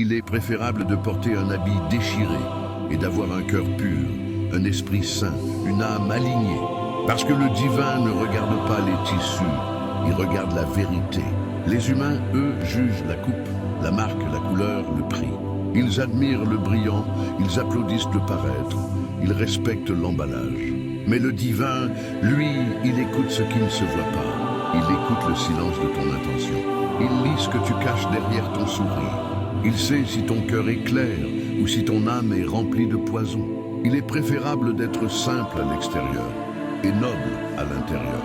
Il est préférable de porter un habit déchiré et d'avoir un cœur pur, un esprit saint, une âme alignée. Parce que le divin ne regarde pas les tissus, il regarde la vérité. Les humains, eux, jugent la coupe, la marque, la couleur, le prix. Ils admirent le brillant, ils applaudissent le paraître, ils respectent l'emballage. Mais le divin, lui, il écoute ce qui ne se voit pas. Il écoute le silence de ton intention. Il lit ce que tu caches derrière ton sourire. Il sait si ton cœur est clair ou si ton âme est remplie de poison. Il est préférable d'être simple à l'extérieur et noble à l'intérieur.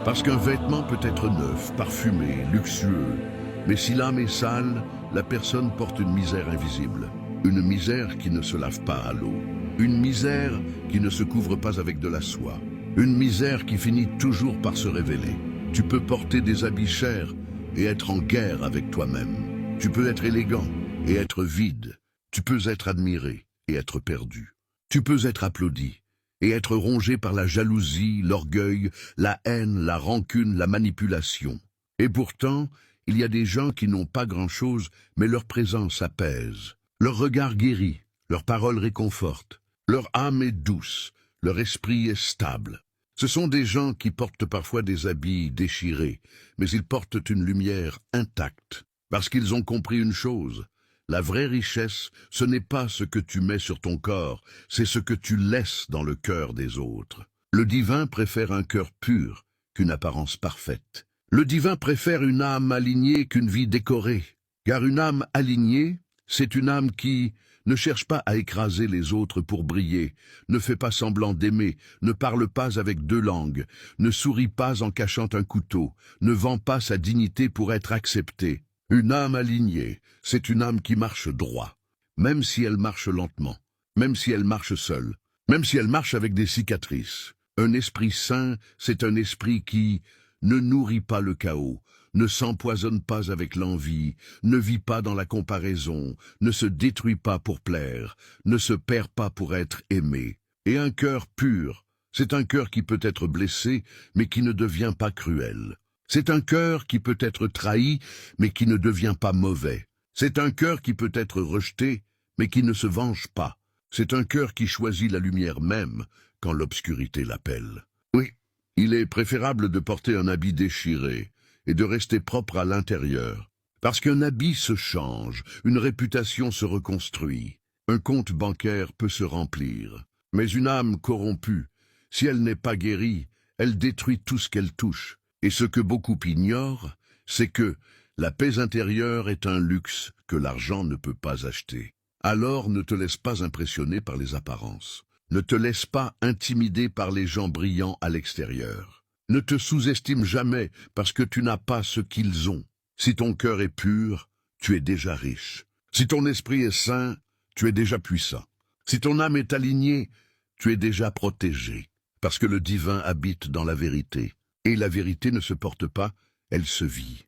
Parce qu'un vêtement peut être neuf, parfumé, luxueux. Mais si l'âme est sale, la personne porte une misère invisible. Une misère qui ne se lave pas à l'eau. Une misère qui ne se couvre pas avec de la soie. Une misère qui finit toujours par se révéler. Tu peux porter des habits chers et être en guerre avec toi-même. Tu peux être élégant et être vide. Tu peux être admiré et être perdu. Tu peux être applaudi et être rongé par la jalousie, l'orgueil, la haine, la rancune, la manipulation. Et pourtant, il y a des gens qui n'ont pas grand-chose, mais leur présence apaise. Leur regard guérit, leur parole réconforte. Leur âme est douce, leur esprit est stable. Ce sont des gens qui portent parfois des habits déchirés, mais ils portent une lumière intacte, parce qu'ils ont compris une chose. La vraie richesse, ce n'est pas ce que tu mets sur ton corps, c'est ce que tu laisses dans le cœur des autres. Le divin préfère un cœur pur qu'une apparence parfaite. Le divin préfère une âme alignée qu'une vie décorée, car une âme alignée, c'est une âme qui ne cherche pas à écraser les autres pour briller, ne fait pas semblant d'aimer, ne parle pas avec deux langues, ne sourit pas en cachant un couteau, ne vend pas sa dignité pour être acceptée. Une âme alignée, c'est une âme qui marche droit, même si elle marche lentement, même si elle marche seule, même si elle marche avec des cicatrices. Un esprit saint, c'est un esprit qui ne nourrit pas le chaos, ne s'empoisonne pas avec l'envie, ne vit pas dans la comparaison, ne se détruit pas pour plaire, ne se perd pas pour être aimé. Et un cœur pur, c'est un cœur qui peut être blessé, mais qui ne devient pas cruel. C'est un cœur qui peut être trahi, mais qui ne devient pas mauvais. C'est un cœur qui peut être rejeté, mais qui ne se venge pas. C'est un cœur qui choisit la lumière même quand l'obscurité l'appelle. Oui, il est préférable de porter un habit déchiré et de rester propre à l'intérieur. Parce qu'un habit se change, une réputation se reconstruit, un compte bancaire peut se remplir. Mais une âme corrompue, si elle n'est pas guérie, elle détruit tout ce qu'elle touche. Et ce que beaucoup ignorent, c'est que la paix intérieure est un luxe que l'argent ne peut pas acheter. Alors ne te laisse pas impressionner par les apparences. Ne te laisse pas intimider par les gens brillants à l'extérieur. Ne te sous-estime jamais parce que tu n'as pas ce qu'ils ont. Si ton cœur est pur, tu es déjà riche. Si ton esprit est sain, tu es déjà puissant. Si ton âme est alignée, tu es déjà protégé. Parce que le divin habite dans la vérité. Et la vérité ne se porte pas, elle se vit.